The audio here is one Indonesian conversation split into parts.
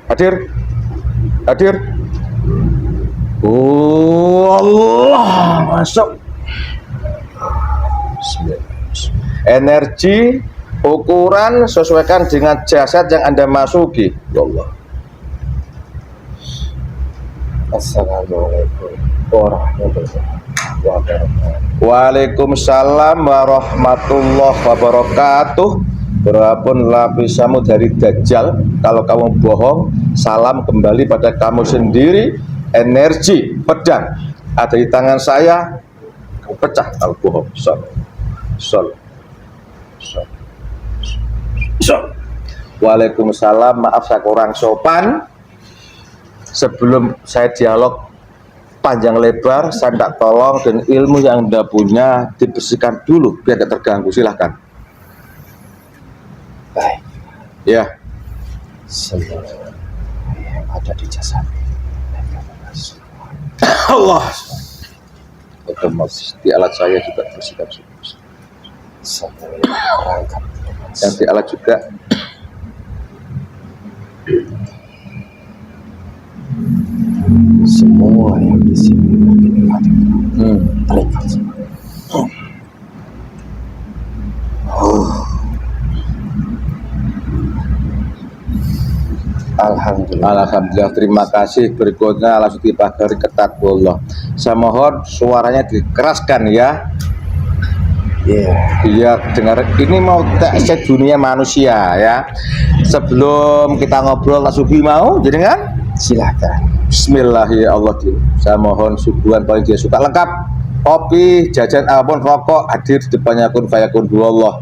Hadir. Hadir. Oh Allah, masuk. Energi ukuran sesuaikan dengan jasad yang Anda masuki. Ya Allah. Assalamualaikum warahmatullahi wabarakatuh. Waalaikumsalam warahmatullahi wabarakatuh. Berapun lapisamu dari Dajjal. Kalau kamu bohong, salam kembali pada kamu sendiri. Energi pedang ada di tangan saya, kamu pecah kalau bohong. Sol. Waalaikumsalam, maaf saya kurang sopan. Sebelum saya dialog panjang lebar, saya minta tolong dan ilmu yang Anda punya dibersihkan dulu biar tidak terganggu. Silahkan. Baik. Ya. Semua yang ada di jasad Allah. Otomatis di alat saya juga bersihkan semua yang berangkat yang di alat juga. semua yang di sini terikat. Alhamdulillah, terima kasih. Berikutnya langsung dipagari ketat Allah. Saya mohon suaranya dikeraskan ya. Iya, dengar. Ini mau tes dunia manusia ya. Sebelum kita ngobrol Subuh mau, jadi kan? Silahkan. Bismillahirrahmanirrahim. Saya mohon suguhan paling dia suka lengkap. Kopi, jajan apapun, rokok hadir di depannya kun fayakun Allah.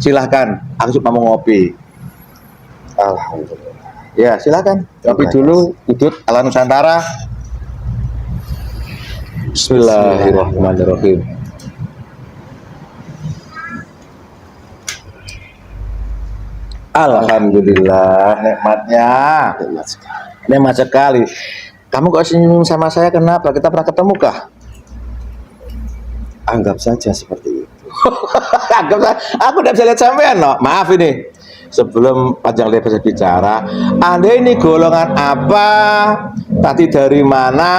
Silahkan. Aku cuma mau ngopi. Alhamdulillah. Ya, silakan. Kopi dulu, udut ala Nusantara. Bismillahirrahmanirrahim. Alhamdulillah, nikmatnya. Nikmat sekali. Kamu kok senyum sama saya kenapa? Kita pernah ketemu kah? Anggap saja seperti itu. Anggap saja. Aku tidak bisa lihat sampean, no. Maaf ini. Sebelum panjang lebar saya bicara, Anda ini golongan apa, tadi dari mana,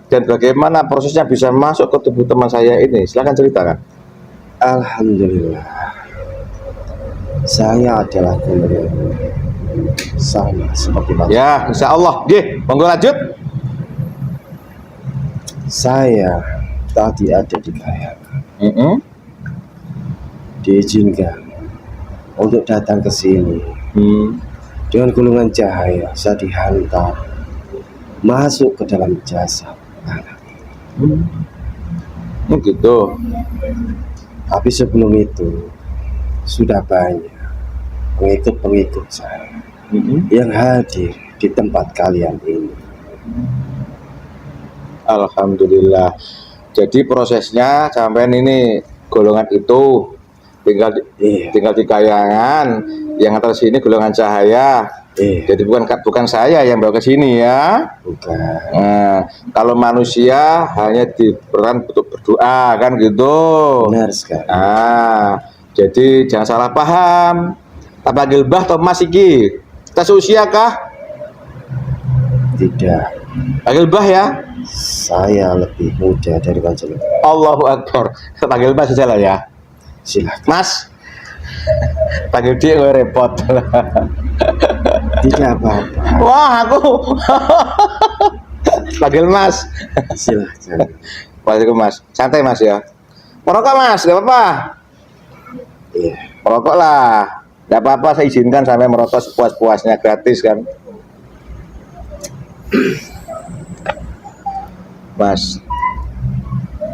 dan bagaimana prosesnya bisa masuk ke tubuh teman saya ini? Silahkan ceritakan. Alhamdulillah, saya adalah golongan sama seperti Bapak. Ya, insya Allah. Monggo lanjut. Saya tadi ada di kayangan, diizinkan untuk datang ke sini. Dengan golongan cahaya saya dihantar masuk ke dalam jasad anak. Gitu. Tapi sebelum itu sudah banyak pengikut-pengikut saya yang hadir di tempat kalian ini. Alhamdulillah. Jadi prosesnya sampai ini golongan itu tinggal di kayangan, yang atas sini golongan cahaya. Jadi bukan saya yang bawa ke sini ya. Bukan. Nah, kalau manusia hanya diperan untuk berdoa kan gitu. Benar sekali. Jadi jangan salah paham. Tak panggil Mbah atau Mas iki? Kita seusia kah? Tidak. Panggil Mbah ya. Saya lebih muda dari panjenengan. Allahu Akbar. Panggil Mas saja lah ya. Silakan. Mas. Panggil dia gue repot. Tidak apa-apa. Wah, aku. Panggil Mas. Silakan. Waalaikumsalam Mas. Santai Mas ya. Merokok Mas, gak apa-apa. Iya. Merokok lah. Gak apa-apa, saya izinkan sampai merokok sepuas-puasnya, gratis kan. Mas,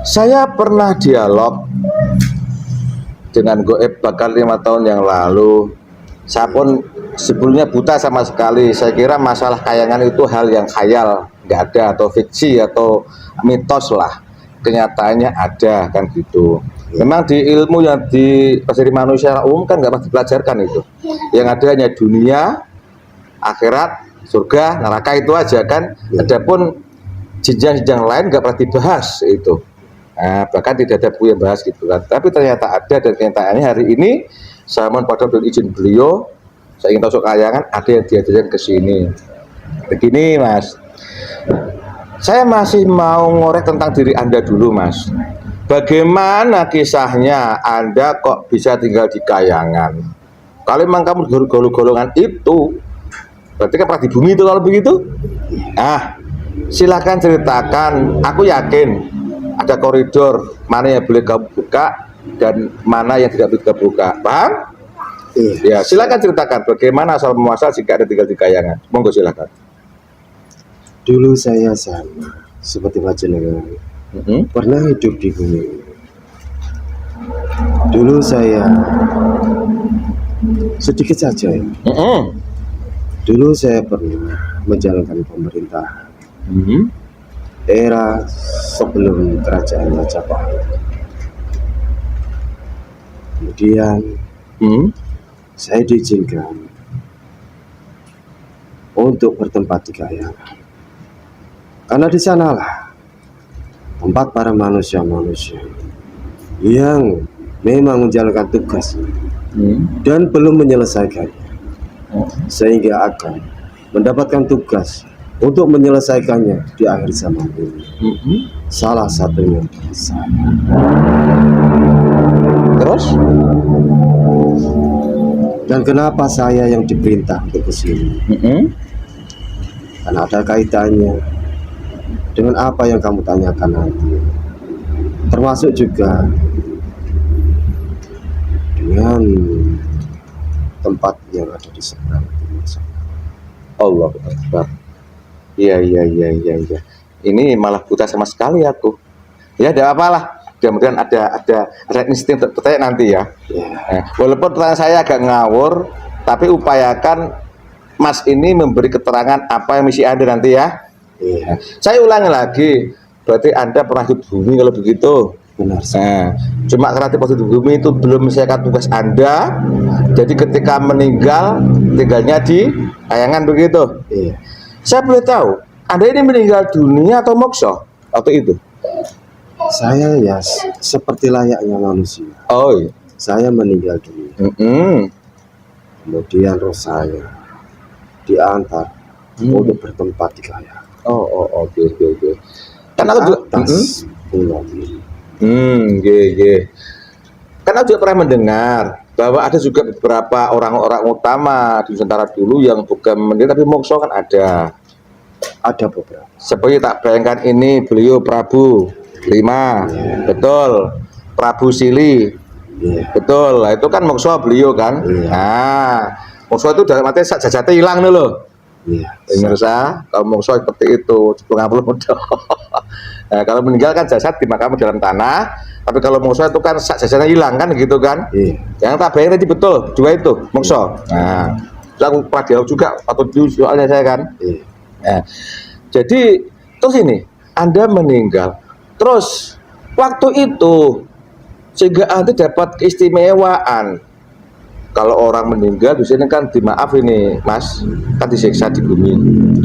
saya pernah dialog dengan Goib bakal 5 tahun yang lalu. Saya pun sebelumnya buta sama sekali. Saya kira masalah kayangan itu hal yang khayal, nggak ada, atau fiksi atau mitos lah. Kenyataannya ada kan gitu. Memang di ilmu yang dipelajari manusia umum kan nggak pernah dipelajarkan itu. Yang ada hanya dunia, akhirat, surga, neraka itu aja kan. Adapun jenjang-jenjang lain nggak pernah dibahas itu. Nah, bahkan tidak ada buku yang bahas gitu kan. Tapi ternyata ada, dan kenyataannya hari ini saya mohon pada izin beliau saya ingin tahu kayangan, ada yang diajarkan ke sini. Begini Mas, saya masih mau ngorek tentang diri Anda dulu Mas. Bagaimana kisahnya Anda kok bisa tinggal di kayangan? Kalau memang kamu golongan itu, berarti kan pernah di bumi itu kalau begitu? Nah, silahkan ceritakan. Aku yakin ada koridor mana yang boleh kamu buka dan mana yang tidak boleh kamu buka. Paham? Ya, silakan ceritakan bagaimana asal muasal jika ada tinggal di kayangan. Monggo silakan. Dulu saya sama seperti panjenengan pernah hidup di bumi. Dulu saya sedikit saja ya. Dulu saya pernah menjalankan pemerintahan era sebelum kerajaan Majapahit. Kemudian saya diizinkan untuk bertempat di kayangan, karena di sanalah tempat para manusia-manusia yang memang menjalankan tugas dan belum menyelesaikannya, sehingga akan mendapatkan tugas untuk menyelesaikannya di akhir zaman ini. Salah satunya saya. Terus? Dan kenapa saya yang diperintah untuk ke sini? Karena ada kaitannya dengan apa yang kamu tanyakan nanti, termasuk juga dengan tempat yang ada di seberang timur sana. Allah Akbar. Iya. Ini malah buta sama sekali aku. Ya, tidak apalah. Kemudian ada insting tertanya nanti ya. Walaupun pertanyaan saya agak ngawur, tapi upayakan Mas ini memberi keterangan apa yang misi Anda nanti ya. Saya ulangi lagi, berarti Anda pernah di bumi kalau begitu. Benar. Cuma karena di posisi bumi itu belum menyelesaikan tugas Anda, jadi ketika meninggal tinggalnya di kayangan begitu. Saya boleh tahu, Anda ini meninggal dunia atau mokso waktu itu? Saya ya seperti layaknya manusia. Oh iya. Saya meninggal dunia. Kemudian roh saya diantar untuk bertempat di kayangan. Oke. Kan aku juga atas pulau ini. Karena juga pernah mendengar bahwa ada juga beberapa orang-orang utama di Nusantara dulu yang bukan meninggal tapi mokso kan ada. Ada beberapa. Seperti tak bayangkan ini beliau Prabu Lima, betul. Prabu Sili, betul. Nah, itu kan mokso beliau kan. Nah, mokso itu dalam arti jajatnya hilang dulu. Pemirsa, kalau mokso seperti itu, nah, kalau meninggal kan jasad dimakam dalam tanah, tapi kalau mokso itu kan jasadnya hilang kan gitu kan. Yang tak bayang tadi betul, dua itu mokso. Nah, aku pernah juga atau dulu soalnya saya kan. Nah, jadi terus ini Anda meninggal, terus waktu itu sehingga Anda dapat keistimewaan. Kalau orang meninggal di sini kan dimaaf ini Mas, kan disiksa di bumi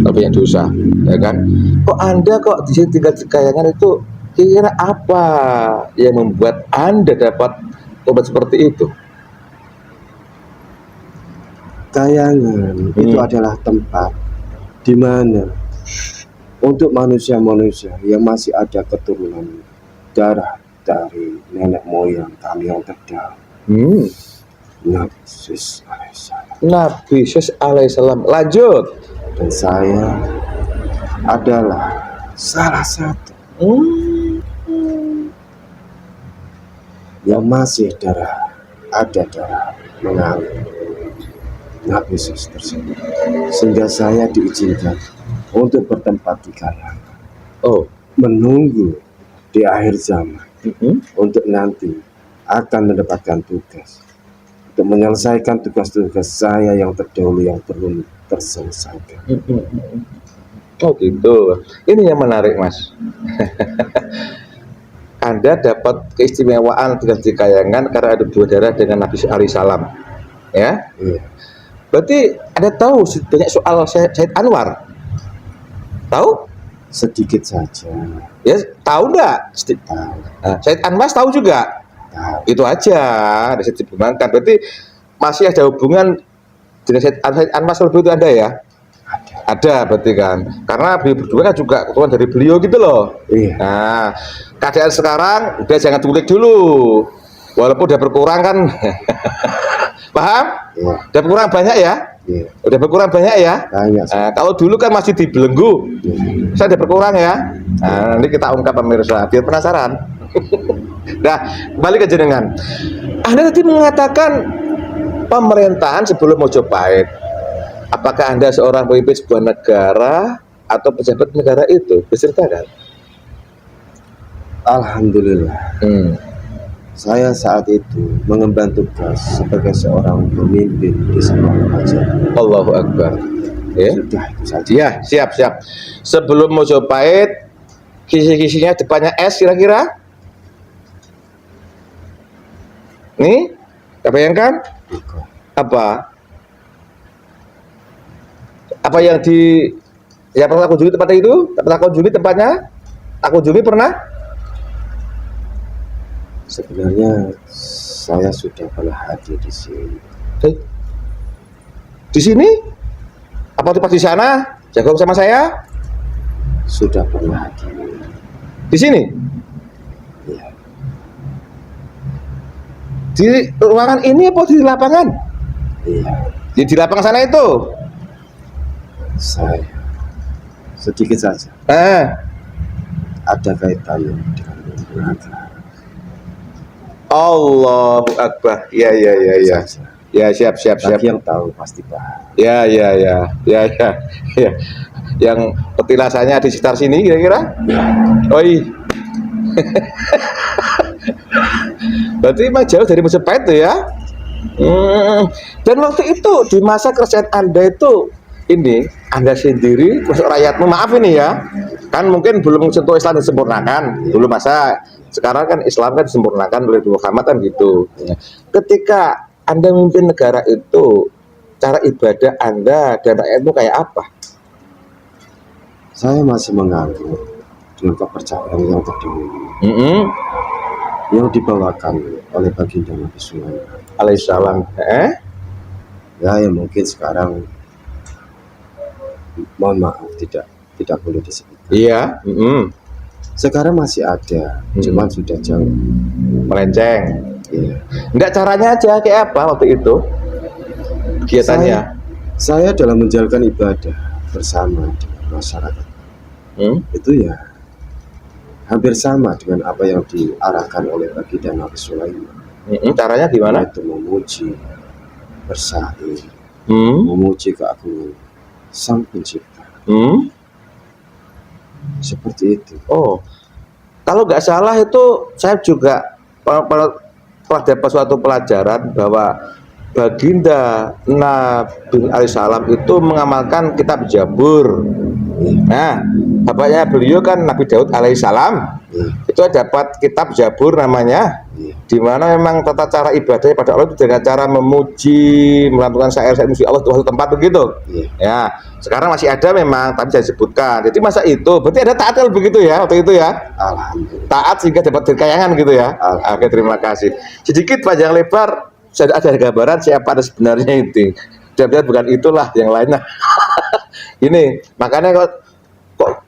kalau banyak dosa, ya kan? Kok Anda kok di sini tinggal di kayangan itu, kira-kira apa yang membuat Anda dapat obat seperti itu? Kayangan itu adalah tempat di mana untuk manusia-manusia yang masih ada keturunan darah dari nenek moyang kami yang terdahulu. Nabi Yesus alaihissalam. Lanjut. Dan saya adalah salah satu yang masih ada darah mengalir Nabi Yesus tersebut, sehingga saya diizinkan untuk bertempat di kayangan, menunggu di akhir zaman untuk nanti akan mendapatkan tugas untuk menyelesaikan tugas-tugas saya yang terdahulu yang belum terselesaikan. Oh gitu. Ini yang menarik Mas. Anda dapat keistimewaan tugas di kayangan karena ada dua darah dengan Nabi alaihissalam. Ya? Berarti Anda tahu banyak soal Said Anwar? Tahu? Sedikit saja. Ya, tahu enggak? Tahu. Said Anwar tahu juga? Itu aja, bisa dihubungkan. Berarti masih ada hubungan dengan Said Anmas Kalbi itu ada ya? Ada berarti kan, karena beliau berdua kan juga keturunan dari beliau gitu loh. Iya. Nah, keadaan sekarang udah jangan culik dulu, walaupun udah berkurang kan. Paham? Iya. Udah berkurang banyak ya? Iya. Udah berkurang banyak ya? Banyak. Nah, kalau dulu kan masih dibelenggu, saya udah berkurang ya. Nah, nanti kita ungkap pemirsa biar penasaran. Nah, balik ke jenengan. Anda tadi mengatakan pemerintahan sebelum Mojopahit. Apakah Anda seorang pemimpin sebuah negara atau pejabat negara itu? Diceritakan. Alhamdulillah. Saya saat itu mengemban tugas sebagai seorang pemimpin di sebuah kerajaan. Allahu Akbar. Ya. Sudah itu saja. Ya, siap. Sebelum Mojopahit, kisi-kisinya depannya S kira-kira? Nih, bayangkan apa? Apa yang pernah aku kunjungi tempat itu? Pernah aku kunjungi tempatnya? Aku kunjungi pernah? Sebenarnya saya sudah pernah hadir di sini. Di sini? Apa pas di sana? Jago sama saya? Sudah pernah hadir. Di sini? Ya. Di ruangan ini apa di lapangan? Iya. Di lapangan sana itu? Saya sedikit saja ada kaitannya dengan olahraga. Allahu Akbar. Ya. Saja. Ya, siap. Bagi yang tahu pasti paham. Ya. Yang petilasannya di sekitar sini kira-kira? Oi. Berarti memang jauh dari Mojopahit tuh ya. Dan waktu itu di masa kerajaan Anda itu ini Anda sendiri masuk rakyatmu, maaf ini ya, kan mungkin belum sentuh Islam disempurnakan dulu, masa sekarang kan Islam kan disempurnakan oleh Muhammad kan gitu. Ketika Anda memimpin negara itu, cara ibadah Anda dan rakyatmu kayak apa? Saya masih menganggap dengan kepercayaan yang terdahulu yang dibawakan oleh baginda Nabi Sulaiman Alaihissalam. Ya, yang mungkin sekarang mohon maaf tidak boleh disebut. Iya. Sekarang masih ada, cuman sudah jauh Melenceng. Iya. Enggak, caranya aja kayak apa waktu itu kegiatannya? Saya dalam menjalankan ibadah bersama dengan masyarakat itu ya hampir sama dengan apa yang diarahkan oleh baginda Nabi Sulaiman. Caranya gimana? Itu memuji, bersair, memuji keagungan Sang Pencipta. Seperti itu. Oh, kalau nggak salah itu saya juga pernah dapat suatu pelajaran bahwa baginda Nabi Alaihissalam itu mengamalkan kitab Zabur. Nah, bapaknya beliau kan Nabi Daud Alaihissalam. Itu dapat kitab Zabur namanya, di mana memang tata cara ibadahnya pada Allah itu dengan cara memuji, melantunkan syair-syair muji Allah di suatu tempat begitu. Ya, sekarang masih ada memang, tapi saya sebutkan. Jadi masa itu berarti ada taat begitu ya waktu itu ya. Alhamdulillah. Taat sehingga dapat berkayangan gitu ya. Oke, terima kasih. Sedikit panjang lebar sudah ada gambaran siapa ada sebenarnya itu. Mudah-mudahan bukan itulah yang lainnya. Ini makanya kok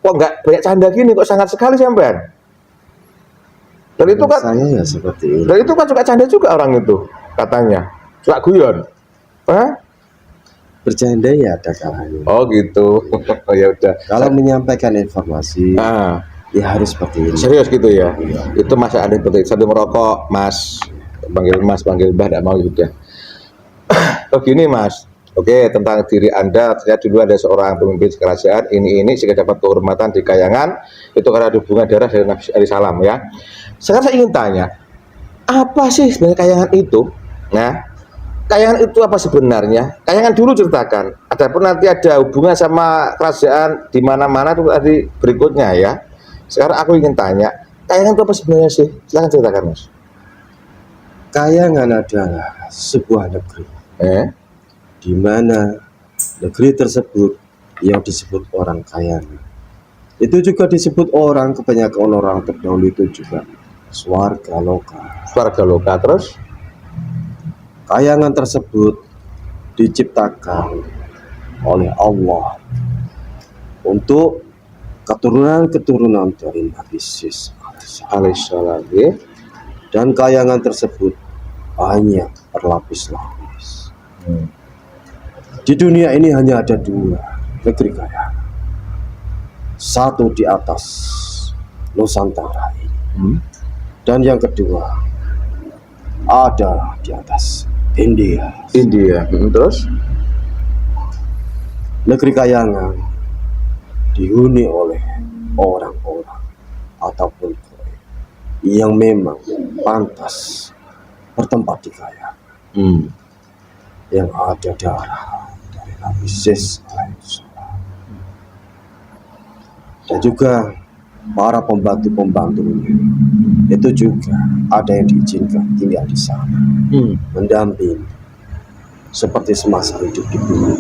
nggak banyak canda gini, kok sangat sekali sampean. Dan itu kan saya ya seperti ini. Dan itu kan suka canda juga orang itu katanya. Suka guyon. Bercanda ya ada kalanya. Oh gitu. Ya udah. Kalau menyampaikan informasi ya harus seperti ini. Serius gitu ya. Itu masa ada seperti sambil merokok, Mas. Panggil Mas, panggil Mbah, tidak mau juga. Oh gini Mas. Oke, tentang diri Anda, ternyata dulu ada seorang pemimpin kerajaan ini sehingga dapat kehormatan di kayangan itu karena ada hubungan darah dari Nabi Alaihissalam ya. Sekarang saya ingin tanya, apa sih sebenarnya kayangan itu? Nah, kayangan itu apa sebenarnya? Kayangan dulu ceritakan. Adapun nanti ada hubungan sama kerajaan di mana-mana itu tadi berikutnya ya. Sekarang aku ingin tanya, kayangan itu apa sebenarnya sih? Silahkan ceritakan Mas. Kayangan adalah sebuah negeri. Di mana negeri tersebut yang disebut orang kayangan. Itu juga disebut orang, kebanyakan orang terdahulu itu juga Swarga Loka. Swarga Loka, terus kayangan tersebut diciptakan oleh Allah untuk keturunan-keturunan dari Nabi Sis alaihissalam ya. dan kayangan tersebut banyak berlapis-lapis. Di dunia ini hanya ada dua negeri kayangan, satu di atas Nusantara ini, dan yang kedua ada di atas India. Terus Negeri kayangan dihuni oleh orang-orang ataupun goib yang memang pantas bertempat di kayangan, yang ada darah dari Nabi Sis alaihissalam, dan juga para pembantu-pembantunya itu juga ada yang diizinkan tinggal di sana, mendampingi seperti semasa hidup di bumi.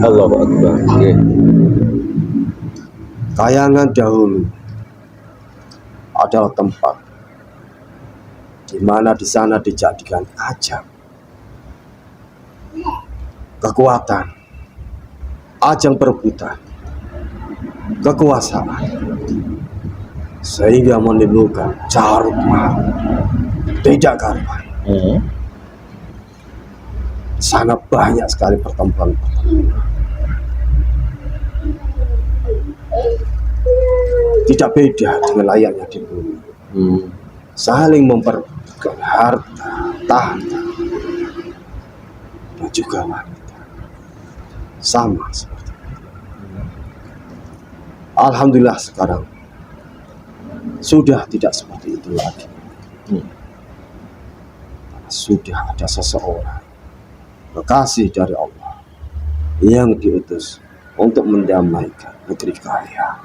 Allahu Akbar. Kayangan dahulu adalah tempat di mana di sana dijadikan ajang kekuatan, ajang perebutan kekuasaan, sehingga menimbulkan carut marut tidak karuan. Sangat banyak sekali pertempuran. Tidak beda dengan layaknya di bumi. Saling memperebutkan harta, tahta, dan juga wanita. Sama seperti itu. Alhamdulillah sekarang sudah tidak seperti itu lagi. Sudah ada seseorang kekasih dari Allah yang diutus untuk mendamaikan negeri kaya.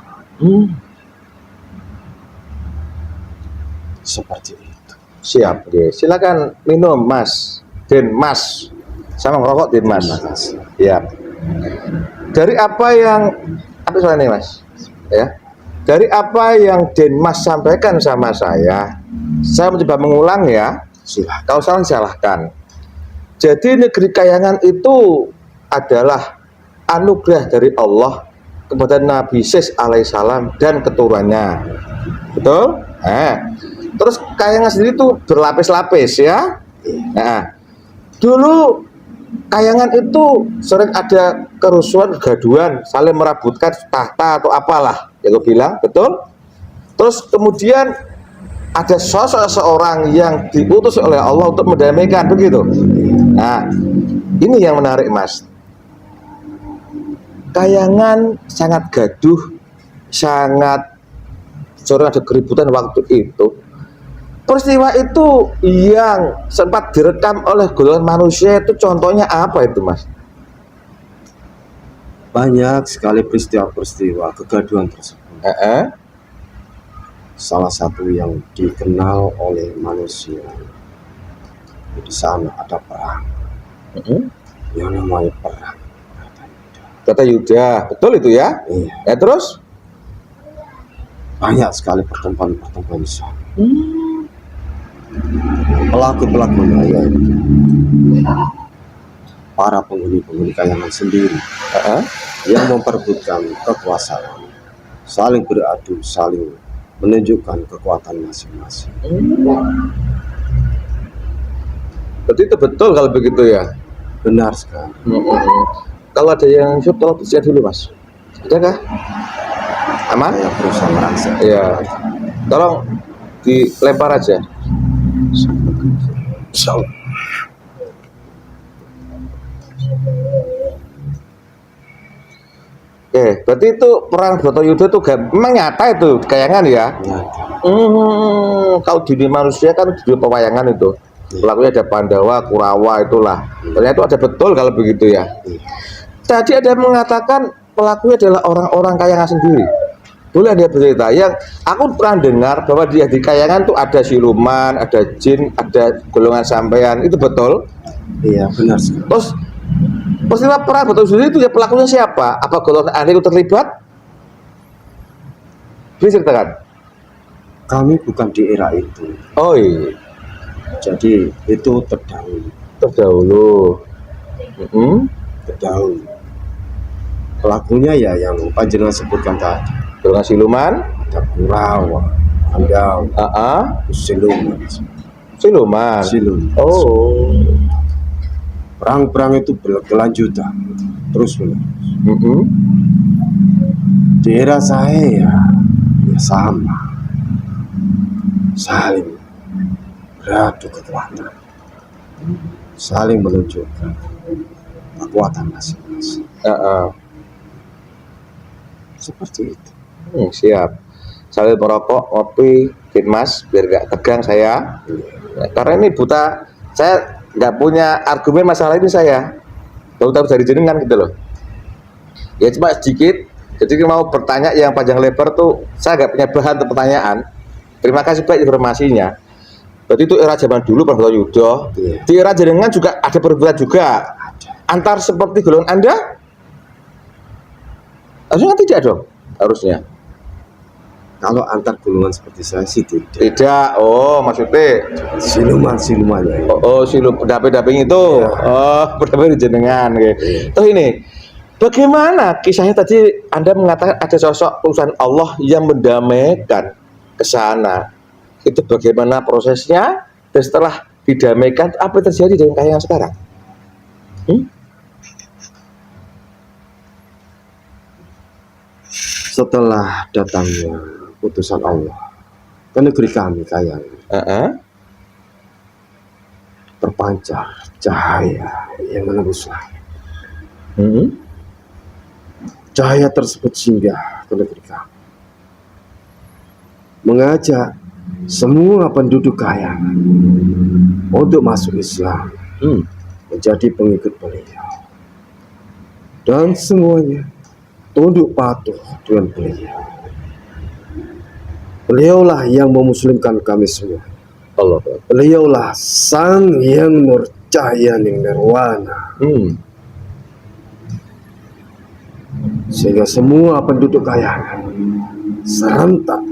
Seperti itu. Siap, silakan minum Mas Den Mas, sama ngerokok Den Mas. Ya. Dari apa yang soal ini Mas? Ya. Dari apa yang Den Mas sampaikan sama saya mencoba mengulang ya. Silahkan. Kalau salah silahkan. Jadi negeri kayangan itu adalah anugerah dari Allah kepada Nabi Sis alaihissalam dan keturunannya. Betul? Terus kayangan sendiri itu berlapis-lapis ya. Nah, dulu kayangan itu sering ada kerusuhan, kegaduhan, saling merabutkan tahta atau apalah yang gue bilang, betul? Terus kemudian ada sosok seorang yang diutus oleh Allah untuk mendamaikan, begitu. Nah, ini yang menarik Mas. Kayangan sangat gaduh, sangat sering ada keributan waktu itu. Peristiwa itu yang sempat direkam oleh golongan manusia itu contohnya apa itu Mas? Banyak sekali peristiwa-peristiwa kegaduhan tersebut. Salah satu yang dikenal oleh manusia, di sana ada perang, yang namanya perang Kata Yuda, betul itu ya? Iya. Ya terus? Banyak sekali pertempuran di sana. Pelaku-pelakunya para penghuni kayangan sendiri, yang memperebutkan kekuasaan, saling beradu, saling menunjukkan kekuatan masing-masing. Berarti itu betul kalau begitu ya? Benar sekali. Kalau ada yang shoot, tolong bersiap dulu Mas. Adakah? Aman? Saya berusaha merangsek. Iya. Tolong dilempar aja. Insyaallah. Oke, berarti itu perang Bratayuda itu memang nyata itu kayangan ya? Kalau di dunia manusia kan di dunia pewayangan itu pelakunya ada Pandawa, Kurawa itulah. Ternyata itu ada betul kalau begitu ya. Tadi ada mengatakan pelakunya adalah orang-orang kayangan sendiri. Boleh dia bercerita? Yang aku pernah dengar bahwa dia di kayangan tuh ada siluman, ada jin, ada golongan sampean. Itu betul? Iya, benar sekali. Terus peristiwa perang Bratayuda itu ya pelakunya siapa? Apa golongan ahli itu terlibat? Bisa ceritakan? Kami bukan di era itu. Oh iya. Jadi itu terdahulu. Terdahulu. terdahulu. Pelakunya ya yang panjenengan sebutkan tadi. Golongan siluman, Ada Kurawa, Andau, siluman. siluman. Siluman. Oh. Perang-perang itu berkelanjutan terus menerus. Di era saya ya sama, saling beradu kekuatan, saling menunjukkan kekuatan masing-masing. Seperti itu. Siap. Sambil merokok, ngopi, Mas, biar gak tegang saya. Ya, karena ini buta, saya nggak punya argumen masalah ini saya. Tahu-tahu dari jenengan gitu loh. Ya cuma sedikit. Jadi mau bertanya yang panjang lebar tuh saya nggak punya bahan untuk pertanyaan. Terima kasih Pak informasinya. Berarti itu era zaman dulu Pak Yudo. Di era jenengan juga ada perbedaan juga. Antar seperti golongan Anda? Harusnya tidak dong. Harusnya. Kalau antar golongan seperti saya sih tidak. Tidak. Oh, maksudnya Siluman-silumannya. silum pendamping itu. Pendamping jenengan. Toh ini, bagaimana kisahnya tadi Anda mengatakan ada sosok utusan Allah yang mendamaikan ke sana. Itu bagaimana prosesnya? Dan setelah didamaikan, apa yang terjadi dengan kayak yang sekarang? Setelah datangnya utusan Allah ke negeri kami kayak terpancar cahaya yang menembus langit. Cahaya tersebut singgah ke negeri kami, mengajak semua penduduk kayangan untuk masuk Islam, menjadi pengikut beliau, dan semuanya tunduk patuh dengan beliau. Beliaulah yang memuslimkan kami semua. Allah. Beliaulah sang yang nurcaya ning nirwana. Sehingga semua penduduk kayangan serentak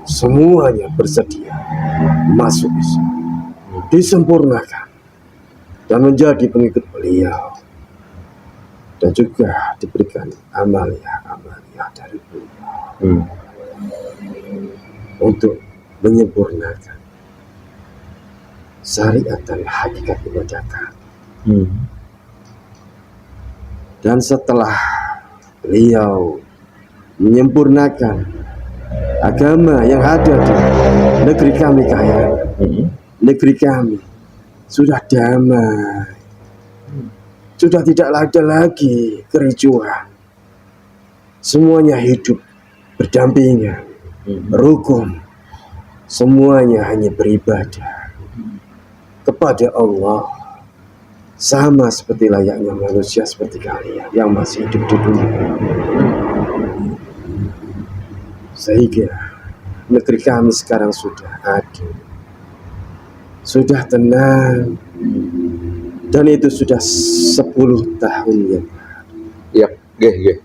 semuanya bersedia masuk Islam, disempurnakan dan menjadi pengikut beliau, dan juga diberikan amalia dari beliau untuk menyempurnakan syariat dan hakikat ibadah kami. Dan setelah beliau menyempurnakan agama yang ada di negeri kami negeri kami sudah damai, sudah tidak ada lagi kericuhan, semuanya hidup berdampingan, rukun, semuanya hanya beribadah kepada Allah, sama seperti layaknya manusia seperti kalian yang masih hidup di dunia. Sehingga negeri kami sekarang sudah adil, sudah tenang, dan itu sudah 10 tahun yang lalu. Iya, nggih.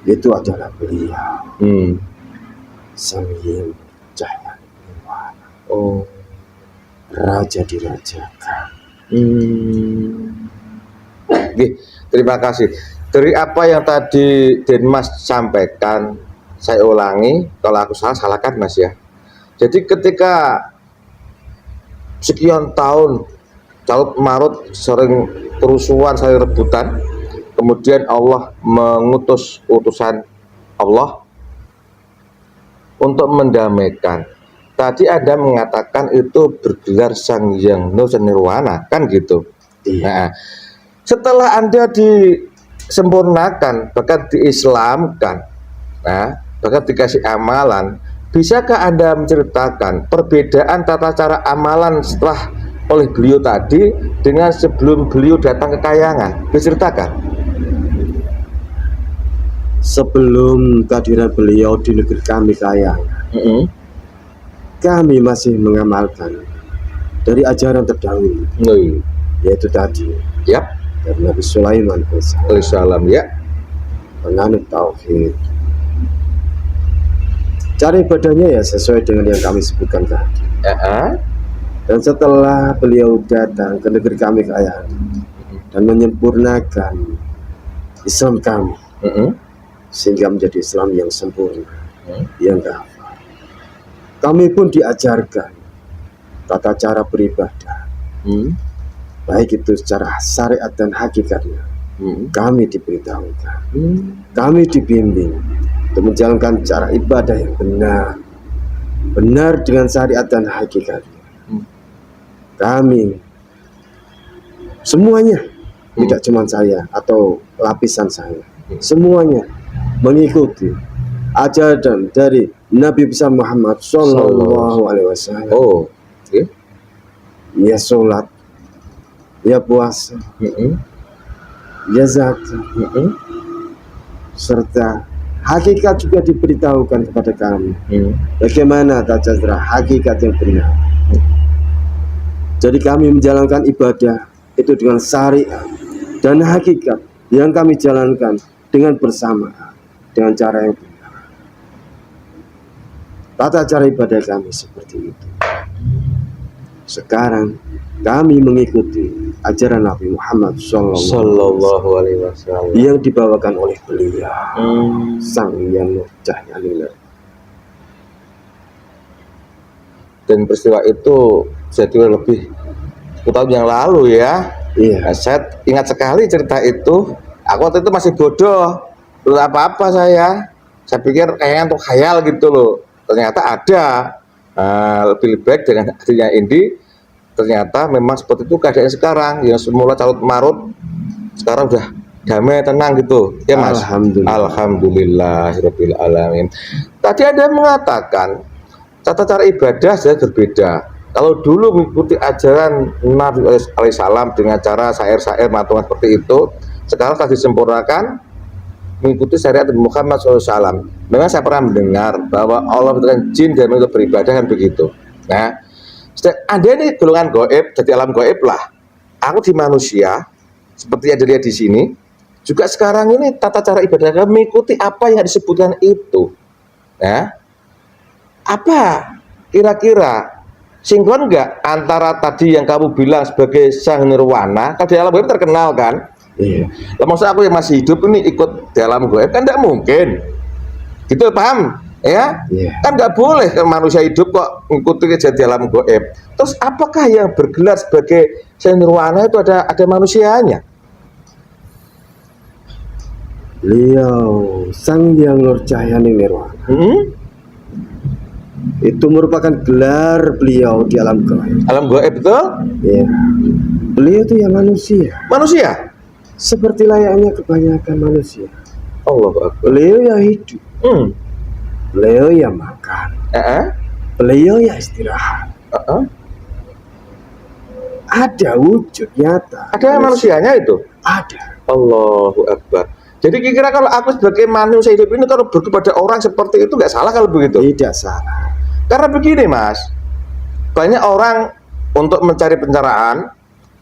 Itu adalah beliau, sang yang cahaya nirwana, raja dirajakan. Terima kasih. Dari apa yang tadi Mas sampaikan, saya ulangi, kalau aku salah salahkan Mas ya. Jadi ketika sekian tahun Carut Marut sering kerusuhan, sering rebutan, kemudian Allah mengutus utusan Allah untuk mendamaikan. Tadi Anda mengatakan itu bergelar Sang Hyang Nirwana, kan gitu. Nah, setelah Anda disempurnakan, bahkan diislamkan, bahkan dikasih amalan, bisakah Anda menceritakan perbedaan tata cara amalan setelah oleh beliau tadi dengan sebelum beliau datang ke Kayangan? Diceritakan. Sebelum kehadiran beliau di negeri kami Kayangan, kami masih mengamalkan dari ajaran terdahulu, yaitu tadi dari Nabi Sulaiman alaihissalam, penganut tauhid. Cara ibadahnya ya sesuai dengan yang kami sebutkan tadi. Dan setelah beliau datang ke negeri kami kaya dan menyempurnakan Islam kami, sehingga menjadi Islam yang sempurna, yang kafah. Kami pun diajarkan tata cara beribadah, baik itu secara syariat dan hakikatnya. Kami diberitahukan, kami dibimbing untuk menjalankan cara ibadah yang benar dengan syariat dan hakikatnya. Kami semuanya, tidak cuma saya atau lapisan saya, semuanya mengikuti ajaran dari Nabi besar Muhammad Sallallahu Alaihi Wasallam. Oh, okay. Ya sholat, ya puasa, ya zakat, serta hakikat juga diberitahukan kepada kami. Bagaimana tata cara hakikat yang benar. Jadi kami menjalankan ibadah itu dengan syariat dan hakikat yang kami jalankan dengan bersamaan, dengan cara yang benar. Tata cara ibadah kami seperti itu. Sekarang kami mengikuti ajaran Nabi Muhammad Sallallahu Alaihi Wasallam yang dibawakan oleh beliau, Sang Hyang Nur Cahya Ningrat. Dan peristiwa itu jadi lebih 10 tahun yang lalu ya. Iya. Nah, saya ingat sekali cerita itu. Aku waktu itu masih bodoh, belum apa-apa saya. Saya pikir kayaknya untuk khayal gitu loh. Ternyata ada. Lebih baik dengan hadirnya Indi. Ternyata memang seperti itu keadaan sekarang. Yang semula carut marut, sekarang udah damai, tenang gitu. Ya Mas. Alhamdulillahirabbil alamin. Tadi ada yang mengatakan tata cara ibadah sudah berbeda. Kalau dulu mengikuti ajaran Nabi Alaihissalam dengan cara syair-syair matungan seperti itu, sekarang telah disempurnakan mengikuti syariat Muhammad SAW. Memang saya pernah mendengar bahwa Allah memberikan jin dan untuk beribadah kan begitu. Nah, Anda ini golongan gaib, jadi alam gaib lah. Aku di manusia, seperti yang dilihat di sini, juga sekarang ini tata cara ibadah kami mengikuti apa yang disebutkan itu. Nah, apa kira-kira sinkron nggak antara tadi yang kamu bilang sebagai sang nirwana, kalau di alam gaib terkenal kan? Iya. Maksud aku yang masih hidup ini ikut di alam gaib kan tidak mungkin. Gitu paham? Ya? Iya. Kan nggak boleh kan manusia hidup kok ngikuti kejadian di alam gaib. Terus apakah yang bergelar sebagai sang nirwana itu ada manusianya? Beliau Sang Hyang Nur Cahya Ningrat. Itu merupakan gelar beliau di alam gaib. Alam gaib betul? Ya. Beliau itu ya manusia. Manusia? Seperti layaknya kebanyakan manusia. Allahu Akbar. Beliau ya hidup. Beliau ya makan. Beliau ya istirahat. Ada wujud nyata. Ada manusianya itu? Ada. Allahu Akbar. Jadi kira-kira kalau aku sebagai manusia hidup ini kalau kepada orang seperti itu nggak salah kalau begitu? Tidak salah. Karena begini Mas, banyak orang untuk mencari pencerahan,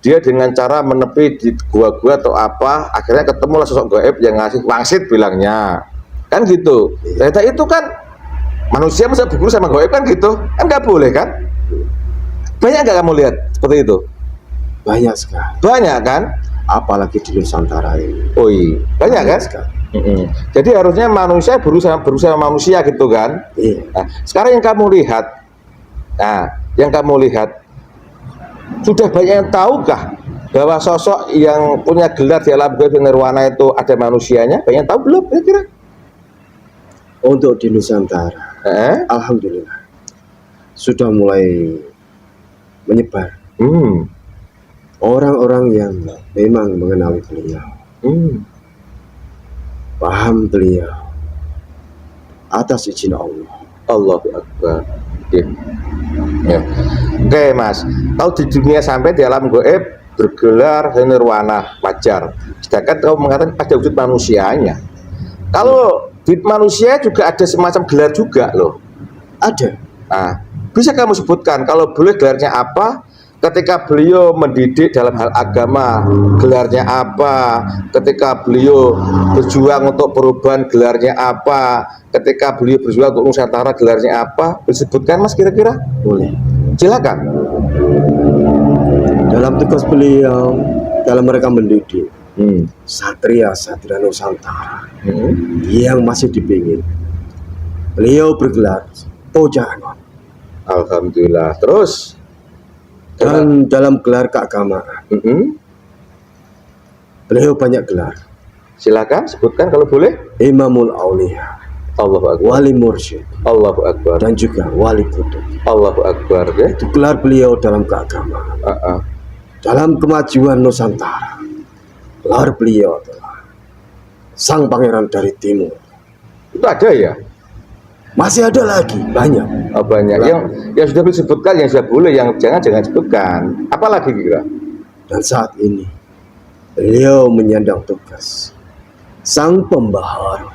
dia dengan cara menepi di gua-gua atau apa, akhirnya ketemulah sosok gaib yang ngasih wangsit bilangnya, kan gitu. Ternyata itu kan manusia masa berguru sama gaib kan gitu, kan nggak boleh kan? Banyak nggak kamu lihat seperti itu? Banyak sekali. Banyak kan? Apalagi di Nusantara ini. Oh iya, banyak kan? Sekali. Jadi harusnya manusia berusaha manusia gitu kan? Iya. Nah, sekarang yang kamu lihat, sudah banyak yang tahukah bahwa sosok yang punya gelar di alam gaib nirwana itu ada manusianya? Banyak tahu belum kira-kira? Untuk di Nusantara, alhamdulillah sudah mulai menyebar. Orang-orang yang memang mengenali beliau, paham beliau atas izin Allah. Allahu Akbar. Ya. Oke Mas, tahu di dunia sampai di alam gaib bergelar nirwana wajar. Sedangkan kau mengatakan ada wujud manusianya. Kalau di manusia juga ada semacam gelar juga loh. Ada. Nah, bisa kamu sebutkan kalau boleh gelarnya apa? Ketika beliau mendidik dalam hal agama, gelarnya apa? Ketika beliau berjuang untuk perubahan, gelarnya apa? Ketika beliau berjuang untuk Nusantara, gelarnya apa? Disebutkan Mas kira-kira? Boleh. Silakan. dalam tugas beliau dalam mereka mendidik satria-satria Nusantara yang masih dipingin, beliau bergelar Pojangon. Alhamdulillah. Terus dan dalam gelar keagamaan beliau banyak gelar. Silakan sebutkan kalau boleh. Imamul Aulia, Allahu Akbar. Wali Mursyid, Allahu Akbar. dan juga Wali Kutub. Allahu Akbar ya. Itu gelar beliau dalam keagamaan. Dalam kemajuan Nusantara, gelar beliau adalah Sang Pangeran dari Timur. Itu ada ya? Masih ada lagi, banyak. Oh, banyak. Yang sudah disebutkan, yang sudah boleh, yang jangan sebutkan. Apalagi kira? Dan saat ini beliau menyandang tugas Sang Pembaharu,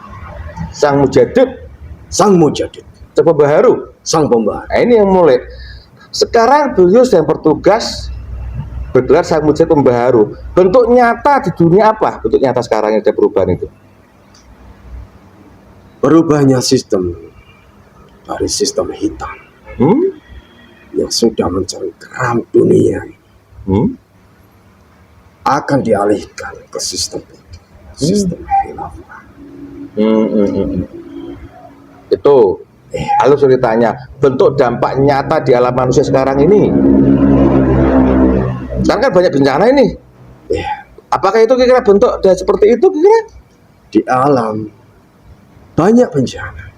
Sang Mujadid, Sang Mujadid, Sang Pembaharu, Sang Pembaharu. Nah, ini yang mulai. Sekarang beliau sedang bertugas bergelar Sang Mujadid Pembaharu. Bentuk nyata di dunia apa? Bentuk nyata sekarang yang ada perubahan itu? Berubahnya sistem dari sistem hitam yang sudah mencengkeram dunia ini akan dialihkan ke sistem itu, sistem khilafah. Itu lalu ceritanya bentuk dampak nyata di alam manusia sekarang ini. Sekarang kan banyak bencana ini. Apakah itu kira-kira bentuk dan seperti itu kira-kira? Di alam banyak bencana.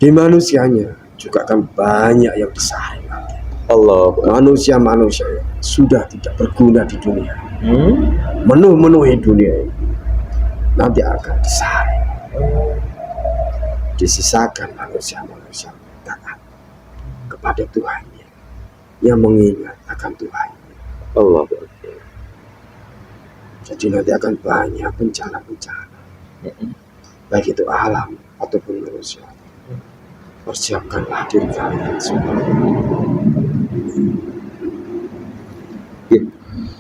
Di manusianya juga kan banyak yang disayang. Allah. Manusia-manusia yang sudah tidak berguna di dunia, menuhi dunia ini, nanti akan disayang. Disisakan manusia-manusia taat kepada Tuhannya, yang mengingat akan Tuhannya. Allah. Jadi nanti akan banyak bencana-bencana, baik itu alam ataupun manusia. Persiapkanlah diri kalian semua.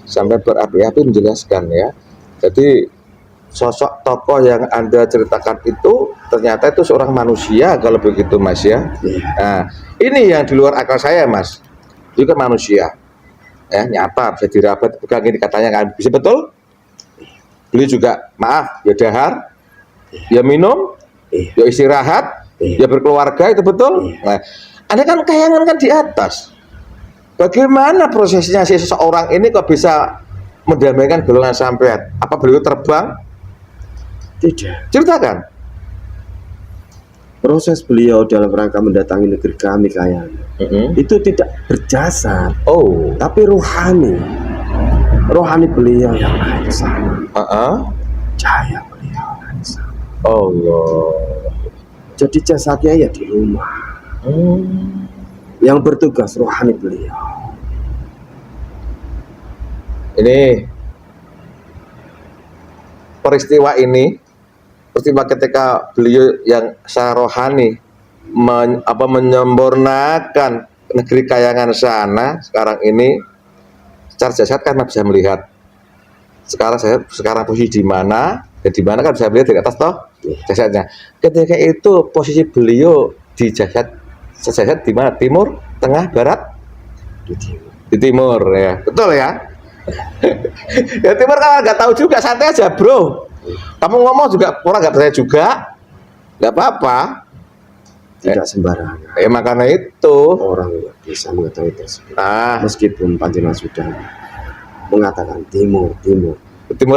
Sampai berapi-api menjelaskan ya. Jadi sosok tokoh yang Anda ceritakan itu ternyata itu seorang manusia kalau begitu Mas ya. Nah, ini yang di luar akal saya Mas. Juga manusia. Ya, nyata bisa diraba pegang ini katanya kan bisa betul. Beliau juga maaf ya dahar, ya minum, ya istirahat, ya berkeluarga, itu betul. Nah, Anda kan kayangan kan di atas. Bagaimana prosesnya si seseorang ini kok bisa mendamaikan golongan sampean? Apa beliau terbang? Tidak. Ceritakan. Proses beliau dalam rangka mendatangi negeri kami Kayangan itu tidak berjasad, tapi rohani. Rohani beliau yang naik ke sana. Cahaya beliau naik ke sana. Allah. Jadi jasadnya ya di rumah. Yang bertugas rohani beliau. Ini peristiwa ketika beliau yang secara rohani menyempurnakan negeri Kayangan sana sekarang ini, secara jasad kan bisa melihat sekarang posisi di mana dan di mana kan bisa melihat di atas toh jasadnya. Ketika itu posisi beliau di jasad di mana? Timur, tengah, barat? Di timur ya, betul ya. Ya timur kan nggak tahu juga, santai aja bro. Kamu ngomong juga orang nggak percaya juga, nggak apa-apa. Tidak sembarangan. Makanya itu orang bisa mengetahui tersebut. Meskipun panjenengan sudah mengatakan timur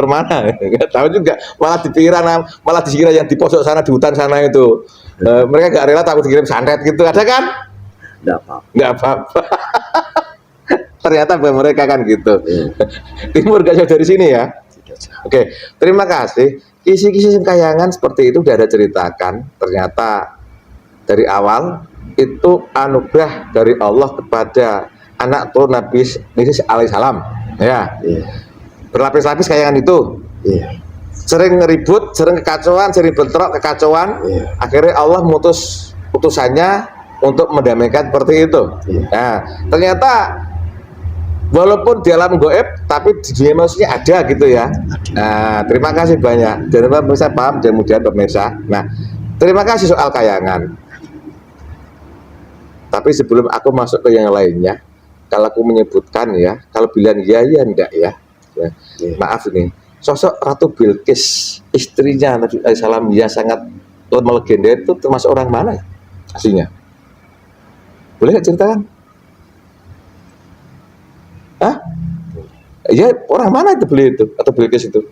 mana? Nggak tahu juga. Malah dikira yang di pojok sana di hutan sana itu. Mereka nggak rela takut dikirim santet gitu, ada kan? Nggak apa-apa. Ternyata mereka kan gitu. Timur gak jauh dari sini ya. Oke, terima kasih. Kisi-kisi Kayangan seperti itu sudah ada ceritakan. Ternyata dari awal itu anugerah dari Allah kepada anak turun Nabi Idris alaihissalam. Ya, berlapis-lapis Kayangan itu. Sering ribut, sering kekacauan, sering bentrok, kekacauan. Akhirnya Allah mengutus utusannya untuk mendamaikan seperti itu. Nah, ternyata walaupun di alam goib, tapi di dunia manusia ada gitu ya. Nah, terima kasih banyak. Dan pemirsa paham dan mudah pemirsa. Nah, terima kasih soal Kayangan. Tapi sebelum aku masuk ke yang lainnya, kalau aku menyebutkan ya, kalau bilang ya enggak ya. Ya. Maaf ini, sosok Ratu Bilqis, istrinya Nabi Salam yang sangat melegenda itu termasuk orang mana aslinya? Boleh nggak ceritakan? Hah? Ya, orang mana itu beliau itu atau Bilqis itu?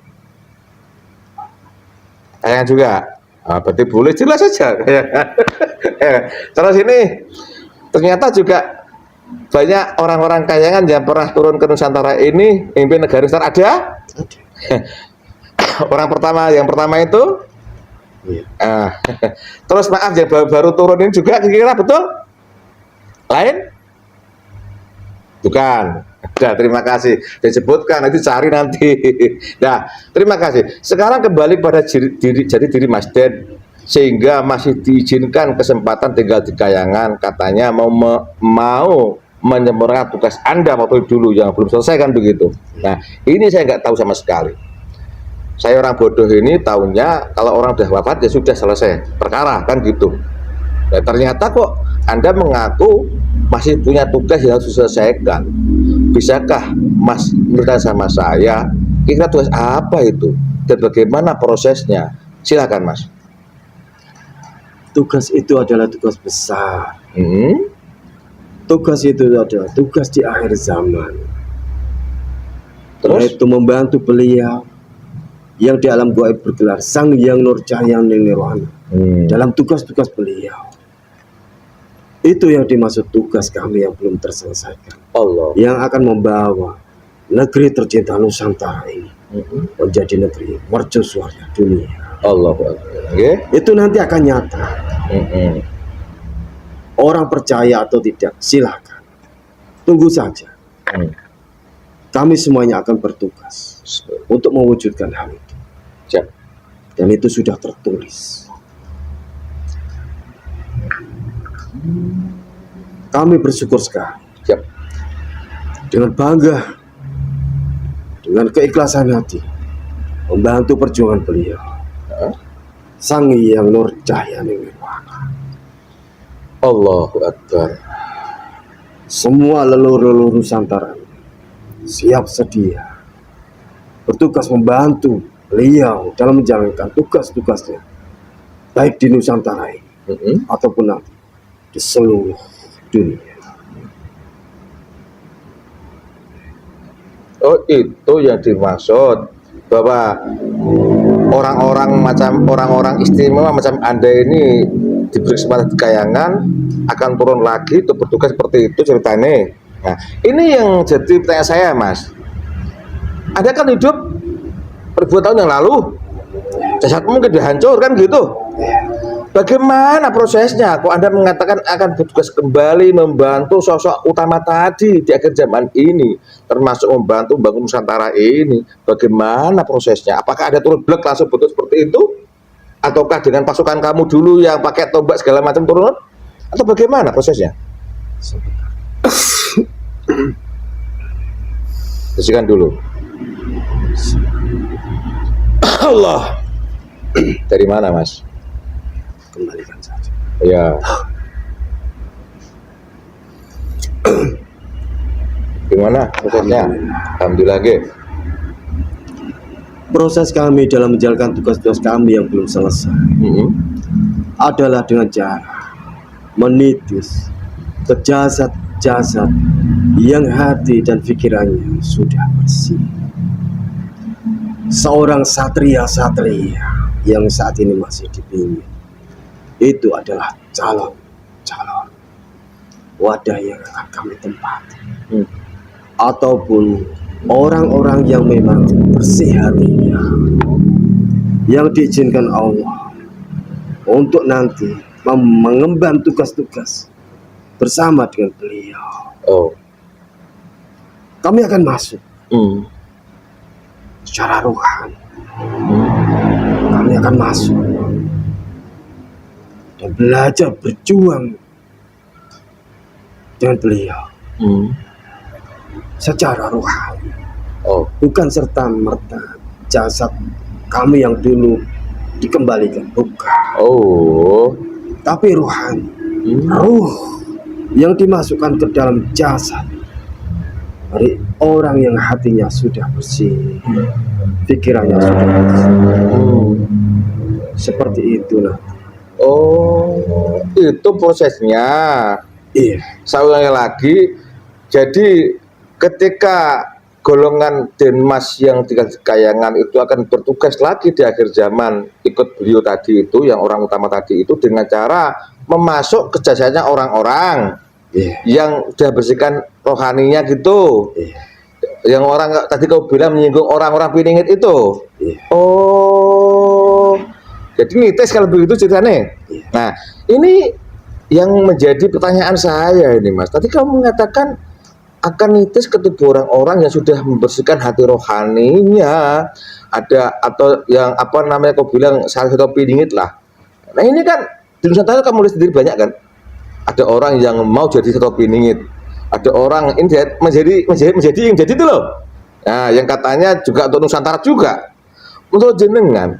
Kayak juga. Berarti boleh, jelas saja. Terus ini ternyata juga banyak orang-orang kayangan yang pernah turun ke Nusantara ini, mimpin negara Nusantara ada. Yang pertama itu. Terus maaf yang baru turun ini juga kira-kira betul? Lain? Bukan. Nah, terima kasih. Disebutkan nanti cari nanti. Nah, terima kasih. Sekarang kembali pada diri Mas Den, sehingga masih diizinkan kesempatan tinggal di kayangan. Katanya mau menyempurnakan tugas Anda waktu dulu yang belum selesai kan begitu. Nah, ini saya nggak tahu sama sekali. Saya orang bodoh ini tahunya kalau orang sudah wafat ya sudah selesai perkara kan gitu. Nah, ternyata kok Anda mengaku masih punya tugas yang harus diselesaikan. Bisakah Mas menurut sama saya kira tugas apa itu dan bagaimana prosesnya? Silakan Mas. Tugas itu adalah tugas besar. Tugas itu adalah tugas di akhir zaman. Terus? Yaitu membantu beliau yang di alam gaib bergelar Sang Hyang Nur Cahya Nirwana dalam tugas-tugas beliau. Itu yang dimaksud tugas kami yang belum terselesaikan. Allah. Yang akan membawa negeri tercinta Nusantara ini menjadi negeri mercusuarnya dunia. Allah. Okay. Itu nanti akan nyata. Orang percaya atau tidak, silakan. Tunggu saja. Kami semuanya akan bertugas untuk mewujudkan hal itu. Siap. Dan itu sudah tertulis. Kami bersyukur sekali. Siap. Dengan bangga, dengan keikhlasan hati, membantu perjuangan beliau. Sang Hyang Nur Cahya Nirwana. Allahu Akbar. Semua leluhur-leluhur Nusantara siap sedia bertugas membantu beliau dalam menjalankan tugas-tugasnya, baik di Nusantara ini ataupun nanti di seluruh dunia. Oh, itu yang dimaksud bahwa orang-orang istimewa macam Anda ini diberi kesempatan di kayangan akan turun lagi untuk bertugas seperti itu ceritanya. Nah, ini yang jadi pertanyaan saya, Mas. Anda kan hidup ribuan tahun yang lalu, jasadmu mungkin dihancur kan gitu. Bagaimana prosesnya? Kok Anda mengatakan akan bertugas kembali membantu sosok utama tadi di akhir zaman ini, termasuk membantu membangun Nusantara ini? Bagaimana prosesnya? Apakah ada turun blek langsung betul seperti itu? Ataukah dengan pasukan kamu dulu yang pakai tombak segala macam turun? Atau bagaimana prosesnya? Bersihkan dulu. Allah. Dari mana, Mas? Kembalikan saja. Ya. Gimana prosesnya? Alhamdulillah. Proses kami dalam menjalankan tugas-tugas kami yang belum selesai adalah dengan cara menitis ke jasad-jasad yang hati dan pikirannya sudah bersih. Seorang satria-satria yang saat ini masih dipingin, itu adalah calon wadah yang akan kami tempati, ataupun orang-orang yang memang bersih hatinya, yang diizinkan Allah untuk nanti mengemban tugas-tugas bersama dengan beliau. Kami akan masuk secara rohani. Kami akan masuk dan belajar berjuang dengan beliau secara rohani. Bukan serta-merta jasad kami yang dulu dikembalikan, bukan. Tapi rohani, ruh yang dimasukkan ke dalam jasad dari orang yang hatinya sudah bersih, pikirannya sudah bersih. Seperti itu nanti. Oh, itu prosesnya. Iya. Saya ulangi lagi. Jadi ketika golongan Denmas yang tinggal di Kayangan itu akan bertugas lagi di akhir zaman ikut beliau tadi itu, yang orang utama tadi itu, dengan cara memasuk ke jasanya orang-orang yang sudah bersihkan rohaninya gitu. Yang orang tadi kau bilang menyinggung orang-orang Piningit itu. Oh, jadi nitis kalau begitu ceritanya. Nah, ini yang menjadi pertanyaan saya ini, Mas. Tadi kamu mengatakan akan nitis ke tubuh orang-orang yang sudah membersihkan hati rohaninya, ada atau yang apa namanya kau bilang salah satu Piningit lah. Nah, ini kan di Nusantara kamu lihat sendiri banyak kan, ada orang yang mau jadi satu Piningit, ada orang ini menjadi yang jadi itu loh. Nah, yang katanya juga untuk Nusantara juga. Untuk jenengan,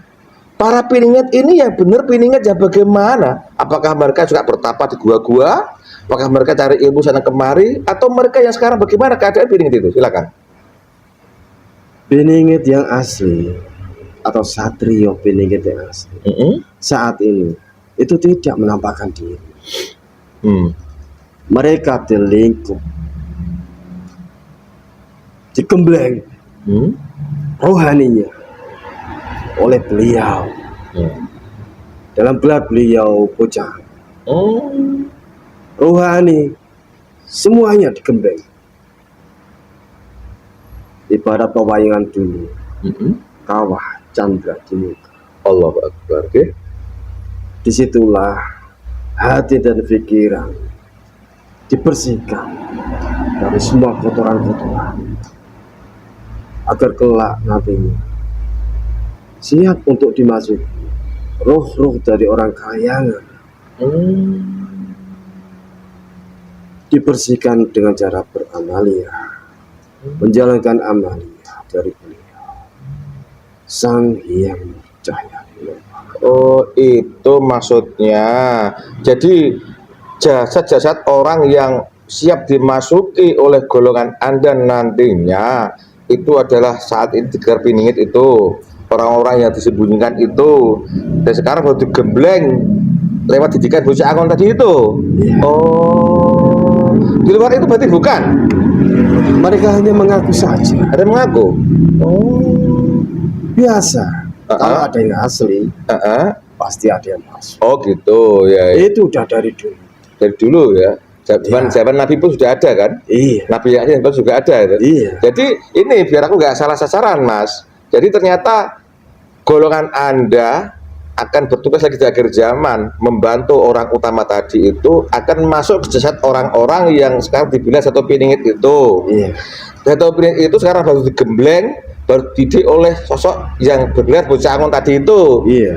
para Piningit ini yang benar Piningit yang bagaimana? Apakah mereka juga bertapa di gua-gua? Apakah mereka cari ilmu sana kemari? Atau mereka yang sekarang bagaimana keadaan Piningit itu? Silakan. Piningit yang asli atau satrio Piningit yang asli saat ini itu tidak menampakkan diri. Mereka dilingkup, digembleng rohaninya oleh beliau. Dalam gelar beliau Bojang, rohani semuanya digembleng. Ibarat pewayangan dulu, kawah candra di muka. Allahu Akbar. Okay. Disitulah hati dan pikiran dibersihkan dari semua kotoran-kotoran, agar kelak nantinya siap untuk dimasuki roh-roh dari orang Kayangan. Dibersihkan dengan cara beramalia, menjalankan amalia dari beliau Sang Hyang Cahya. Oh, itu maksudnya. Jadi jasad-jasad orang yang siap dimasuki oleh golongan Anda nantinya itu adalah saat ini di Gelar Piningit itu, orang-orang yang disembunyikan itu, dan sekarang baru digembleng lewat didikan Bocah Angon tadi itu. Oh, di luar itu berarti bukan? Mereka hanya mengaku saja. Ada mengaku? Oh, biasa. Kalau ada yang asli, pasti ada yang masuk. Oh gitu ya. Itu udah dari dulu. Dari dulu ya. Zaman Nabi pun sudah ada kan? Iya. Nabi yang pun juga ada. Kan? Iya. Jadi ini biar aku nggak salah sasaran, Mas. Jadi ternyata golongan Anda akan bertugas lagi di akhir zaman membantu orang utama tadi itu akan masuk ke jasad orang-orang yang sekarang dibilang satu Piningit itu. Iya. Satu Piningit itu sekarang baru digembleng, baru dididik oleh sosok yang bergelar Bocah Angon tadi itu. Iya.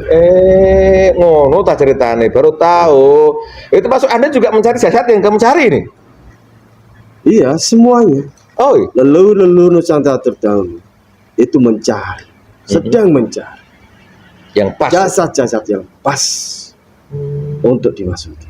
Ngono tak ceritane, baru tahu. Itu masuk Anda juga mencari jasad yang kamu cari ini. Iya, semuanya. Oh, iya. Leluhur Nusantara terdahulu itu mencari, sedang mencari yang pas, jasad-jasad yang pas untuk dimasuki.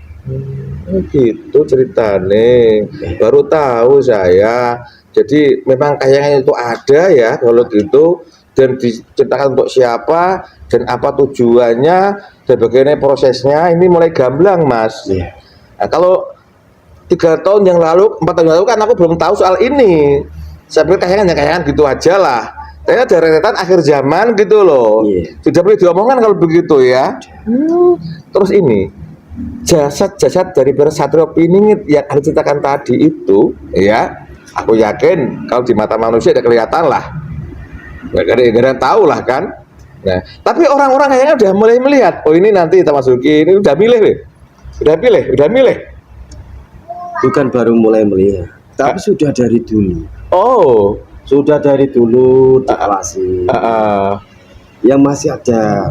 Gitu ceritane. Baru tahu saya. Jadi memang Kayangan itu ada ya kalau gitu, dan diciptakan untuk siapa dan apa tujuannya dan bagaimana prosesnya, ini mulai gamblang, Mas. Nah, kalau 3 tahun yang lalu, 4 tahun yang lalu kan aku belum tahu soal ini. Saya pikir Kayangan gitu aja lah. Ternyata ada rentetan akhir zaman gitu loh. Tidak boleh diomongkan kalau begitu ya. Terus ini jasad-jasad dari para satrio Piningit yang Anda ceritakan tadi itu, ya, aku yakin kalau di mata manusia ada kelihatan lah. Gak ada yang tahu lah kan. Nah, tapi orang-orang kayaknya udah mulai melihat, oh ini nanti kita masuki, ini udah milih deh. Udah milih. Bukan baru mulai melihat, tapi sudah dari dulu. Oh, sudah dari dulu diawasi. Yang masih ada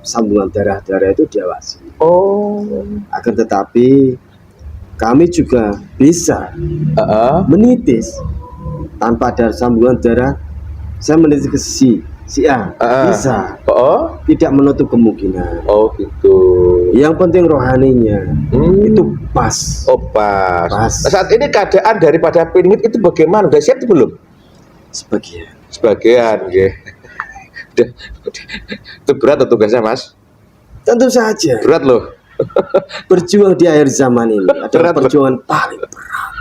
sambungan darah-darah itu diawasi. Oh, akan tetapi kami juga bisa menitis tanpa ada sambungan darah. Saya menitis ke si A, bisa. Tidak menutup kemungkinan. Oh gitu. Yang penting rohaninya itu pas. Oh pas. Pas. Nah, saat ini keadaan daripada pinggit itu bagaimana? Udah siap belum? Sebagian, ya. Itu berat atau tugasnya, Mas? Tentu saja. Berat loh. Berjuang di akhir zaman ini adalah perjuangan paling berat.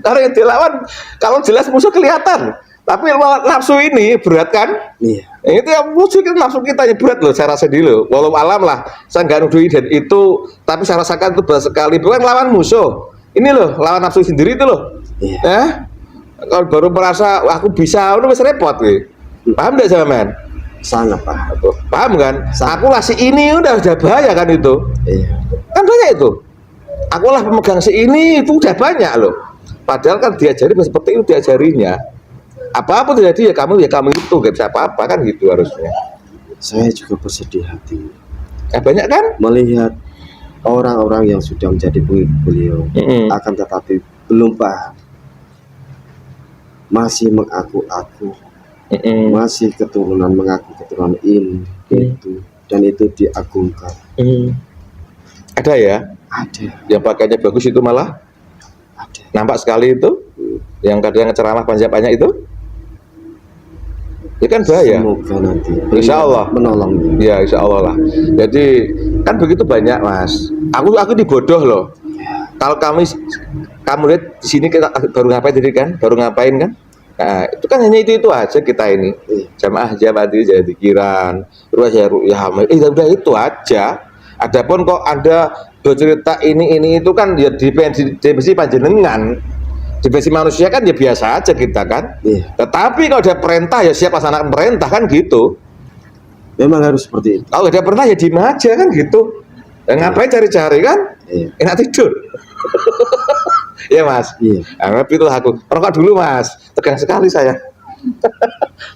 Karena yang dilawan kalau jelas musuh kelihatan, tapi nafsu ini berat kan? Iya. Itu yang musuh kita, nafsu kita yang berat loh. Saya rasa dulu. Walau alam lah, saya nggak nuduhi dan itu, tapi saya rasakan itu berat sekali. Bukan lawan musuh. Ini loh, lawan nafsu sendiri itu loh. Iya. Kalau baru merasa wah, aku bisa, udah masih repot nih. Paham nggak sama men? Sangat paham. Paham kan? Sangat. Aku lah si ini udah bahaya kan itu. Iya. Kan banyak itu. Aku lah pemegang si ini itu udah banyak loh. Padahal kan diajari seperti itu diajarinya. Apa-apa terjadi ya kamu itu gak bisa apa-apa kan gitu harusnya. Saya juga bersedih hati. Banyak kan? Melihat orang-orang yang sudah menjadi pengikut beliau, akan tetapi belum paham. Masih mengaku-aku. Masih keturunan mengaku keturunan ini itu dan itu diagungkan. Ada ya? Ada. Yang pakainya bagus itu malah Ada. nampak sekali itu. Yang kadang ceramah panjang itu. Ya kan bahaya. Semoga nanti Insya Allah menolong. Ya insya Allah lah. Jadi kan begitu banyak mas. Aku dibodoh loh. Kalau kamu lihat di sini kita baru ngapain tadi kan? Baru ngapain kan? Nah, itu kan hanya itu aja kita ini. Jamaah jabati jadi pikiran, ruas ya udah itu aja. Adapun kok Anda bercerita ini itu kan ya dimensi panjenengan. Dimensi manusia kan ya biasa aja kita kan. Tetapi kalau ada perintah ya siap laksanakan perintah kan gitu. Memang harus seperti itu. Kalau ada perintah ya diem aja kan gitu. Ngapain cari-cari kan? Enak tidur. Iya mas. Iya. Nah, itu aku rokok dulu mas. Tegang sekali saya.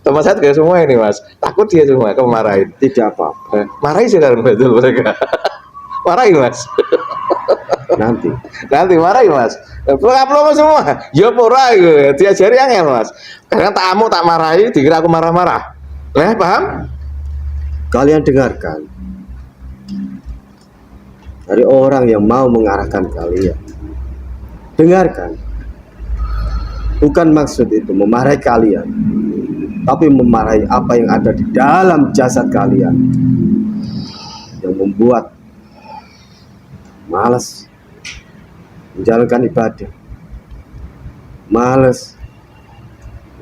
Teman saya tegang semua ini mas. Takut dia semua kamu marahin. Tidak apa-apa. Marahin sih kan betul mereka. Marahin mas. Nanti marahin mas. Pelak semua. Ya pura gue. Diajari angel mas. Kadang tamu tak marahi. Dikira aku marah-marah. Paham? Kalian dengarkan dari orang yang mau mengarahkan kalian. Dengarkan. Bukan maksud itu memarahi kalian, tapi memarahi apa yang ada di dalam jasad kalian yang membuat malas menjalankan ibadah, malas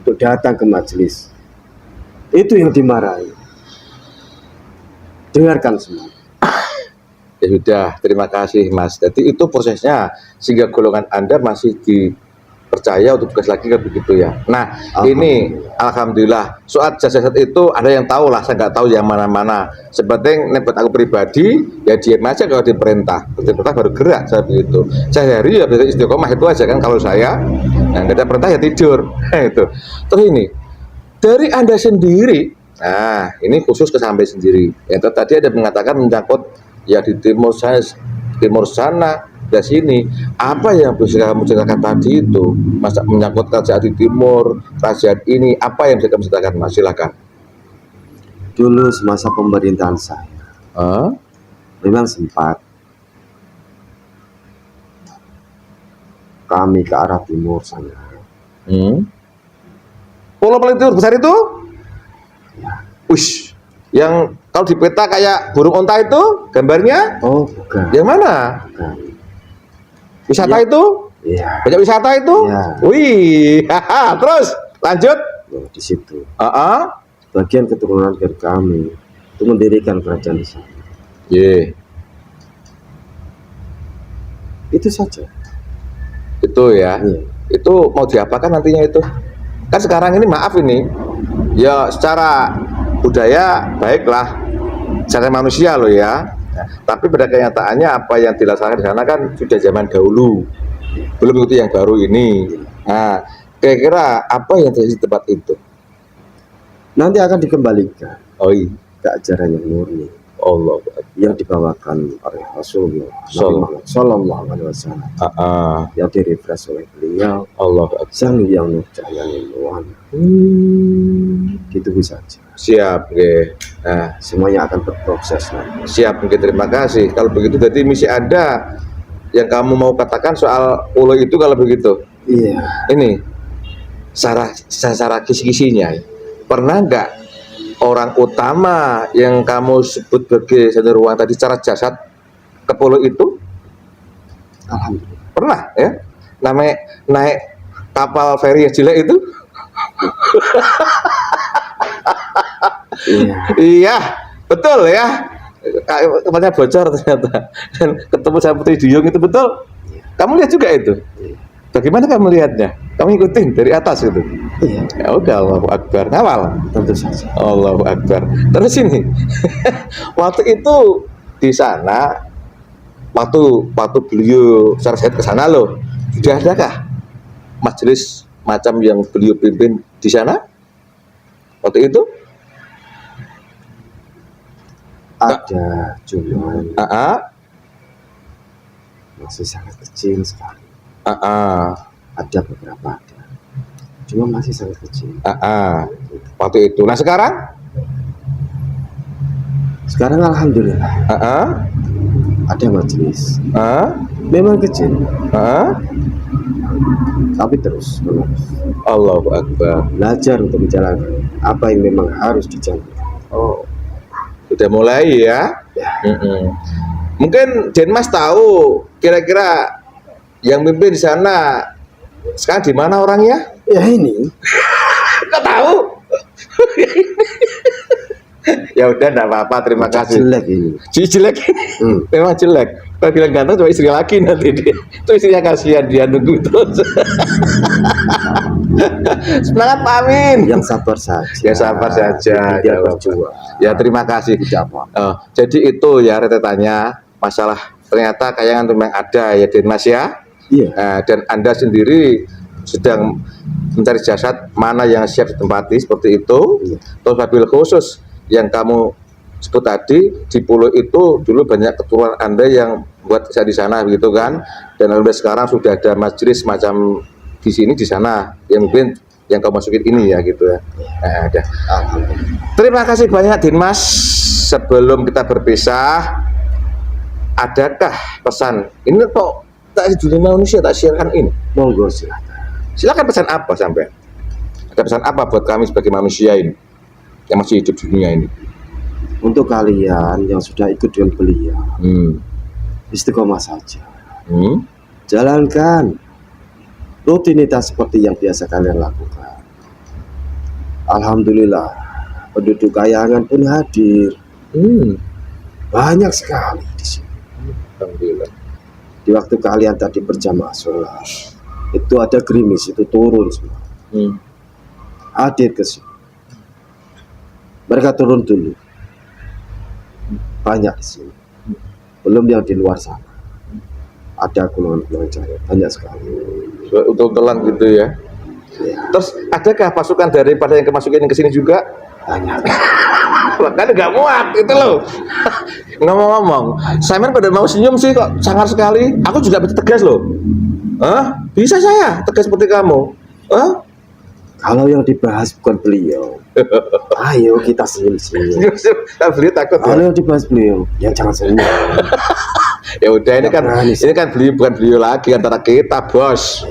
untuk datang ke majelis. Itu yang dimarahi. Dengarkan semua. Ya sudah, terima kasih mas. Jadi itu prosesnya sehingga golongan Anda masih dipercaya untuk tugas lagi kan begitu ya. Nah ini alhamdulillah soal jasad itu ada yang tahu lah, saya nggak tahu yang mana-mana. Sepenting buat aku pribadi ya diam aja kalau diperintah baru gerak saya begitu. Sehari ya bisa istiqomah itu aja kan kalau saya. Nah nggak ada perintah ya tidur. Itu. Terus ini dari Anda sendiri. Nah ini khusus ke sampai sendiri. Yang tadi ada mengatakan menyangkut ya di timur sana dari sini apa yang bisa kamu ceritakan tadi itu masa menyangkut kerajaan di timur, kerajaan ini apa yang bisa kamu ceritakan mas, silakan. Dulu semasa pemerintahan saya memang sempat kami ke arah timur sana. Pulau paling timur besar itu Ush, yang kalau di peta kayak burung onta itu gambarnya? Oh, bukan. Yang mana? Bukan. Wisata itu? Iya. Banyak wisata itu? Iya. Wih, terus lanjut. Oh, di situ. Bagian keturunan dari kami itu mendirikan kerajaan di sana. Itu saja. Itu ya. Itu mau diapakan nantinya itu? Kan sekarang ini maaf ini, ya secara budaya baiklah, secara manusia loh ya. Tapi pada kenyataannya apa yang dilaksanakan di sana kan sudah zaman dahulu, belum itu yang baru ini. Nah, kira-kira apa yang terjadi di tempat itu? Nanti akan dikembalikan Oh iya, ke ajaran yang murni. Allah yang dibawakan oleh Rasulullah Sallallahu Alaihi Wasallam, yang direfresh oleh beliau, Allah Sang Hyang Nur Cahya Nubuwan. Gitu saja. Siap, nggih. Nah, semuanya akan berproses nanti. Siap, mungkin terima kasih. Kalau begitu berarti misi ada yang kamu mau katakan soal ulo itu kalau begitu. Iya. Ini secara kisi-kisinya, pernah nggak orang utama yang kamu sebut sebagai Sanderwan tadi secara jasad ke pulau itu? Alhamdulillah. Pernah ya? Naik kapal feri yang jelek itu? Iya, betul ya. Kepalanya bocor ternyata. Dan ketemu sama Putri Duyung itu betul. Kamu lihat juga itu. Bagaimana kamu melihatnya? Kamu ikutin dari atas itu. Iya. Ya udah, Allahu Akbar. Ngawal. Tentu saja. Allahu Akbar. Terus ini, waktu itu di sana, waktu beliau secara sehat ke sana loh, sudah adakah majelis macam yang beliau pimpin di sana? Waktu itu? Ada, cuman masih sangat kecil sekali. Ada beberapa ada, cuma masih sangat kecil. Waktu itu. Nah sekarang? Sekarang alhamdulillah. Ada majelis. Memang kecil. Tapi terus menerus. Allahu Akbar. Belajar untuk menjalankan apa yang memang harus dijalankan. Oh, sudah mulai ya. Mungkin Denmas tahu kira-kira yang mimpin di sana sekarang di mana orangnya? Ya ini. Kok tahu? Ya udah, enggak apa-apa, terima kasih. Jelek ini. Jelek. Memang jelek. Kalau bilang ganteng cuma istri lagi nanti dia. Itu istrinya kasihan, dia nunggu terus. Semangat Pak Amin. Yang sabar saja. Ya sabar saja. Dia berjuang. Ya terima kasih. Jadi itu ya rentetannya masalah, ternyata kayangan memang ada ya Denmas ya. Iya. Dan Anda sendiri sedang mencari jasad mana yang siap ditempati seperti itu. Terus mobil khusus yang kamu sebut tadi di pulau itu dulu banyak keturunan Anda yang buat kisah di sana begitu kan, dan alhamdulillah sekarang sudah ada majelis macam di sini di sana yang mungkin yang kamu masukin ini ya gitu ya. Ada. Terima kasih banyak Denmas. Sebelum kita berpisah, adakah pesan ini kok tak di dunia manusia tak siarkan ini? Monggo silakan. Silakan, pesan apa sampai? Ada pesan apa buat kami sebagai manusia ini yang masih hidup di dunia ini? Untuk kalian yang sudah ikut dengan beliau, istiqomah saja. Jalankan rutinitas seperti yang biasa kalian lakukan. Alhamdulillah, penduduk Kayangan pun hadir. Banyak sekali di sini. Alhamdulillah. Di waktu kalian tadi berjamaah sholat, itu ada gerimis, itu turun semua. Hadir ke sini. Mereka turun dulu. Banyak di sini. Belum yang di luar sana. Ada golongan-golongan cahaya, banyak sekali. Untuk telan gitu ya. Terus adakah pasukan daripada yang kemasukin ke sini juga? Banyak. Kan nggak muat itu loh. Ngomong-ngomong, Simon pada mau senyum sih kok sangar sekali. Aku juga bisa tegas loh. Bisa saya tegas seperti kamu? Kalau yang dibahas bukan beliau, ayo kita senyum-senyum. Beliau takut. Kalau yang dibahas beliau, ya jangan senyum. Ya udah, ini kan beliau, bukan beliau lagi, antara kita bos.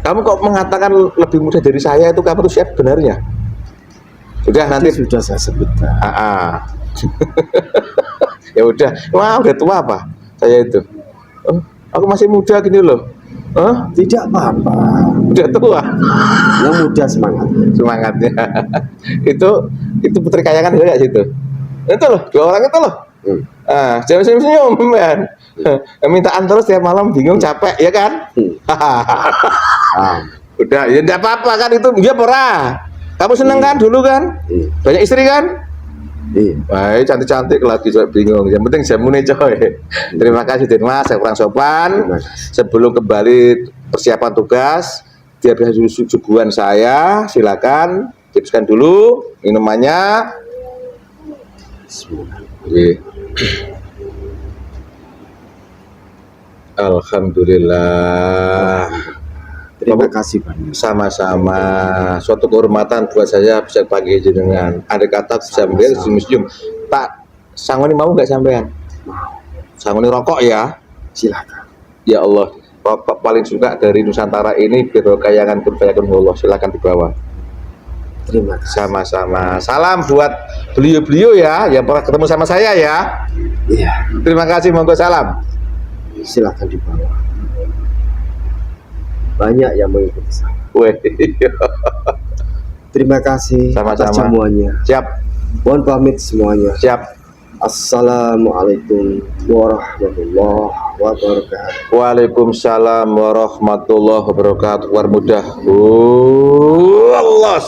Kamu kok mengatakan lebih muda dari saya, itu kamu tuh siap benarnya? Sudah nanti sudah saya sebutkan. Ya udah, wah udah tua apa saya itu? Aku masih muda gini loh. Tidak apa-apa. Udah tua. Yang muda Semangatnya. itu Putri Kayangan juga situ. Itu loh, dua orang itu loh. Jangan senyum-senyum, man. Mintaan terus tiap malam, bingung, capek, ya kan? Udah, ya enggak apa-apa kan itu. Dia pernah. Kamu seneng kan dulu kan? Banyak istri kan? Baik, cantik-cantik lagi juga bingung. Yang penting jamune coy. Terima kasih Denmas, saya kurang sopan. Sebelum kembali persiapan tugas, dia bisa suguhan saya, silakan. Tipskan dulu minumannya. Bismillah. Nggih. Alhamdulillah. Terima kasih banyak. Sama-sama, suatu kehormatan buat saya bisa pagi jenengan. Andai kata bisa melihat di museum. Tak sangoni mau nggak sampean? Sangoni rokok ya? Silakan. Ya Allah, Bapak paling suka dari Nusantara ini berkayangan berkayangan Allah. Silakan dibawa. Terima kasih. Sama-sama. Salam buat beliau-beliau ya, yang pernah ketemu sama saya ya. Iya, Terima kasih, monggo salam. silakan dibawa. Banyak yang mengikuti saya. Weh, Terima kasih atas Sama-sama. semuanya. siap, Mohon pamit semuanya. siap. Assalamualaikum warahmatullahi wabarakatuh. Waalaikumsalam warahmatullahi wabarakatuh. War mudah. Allah.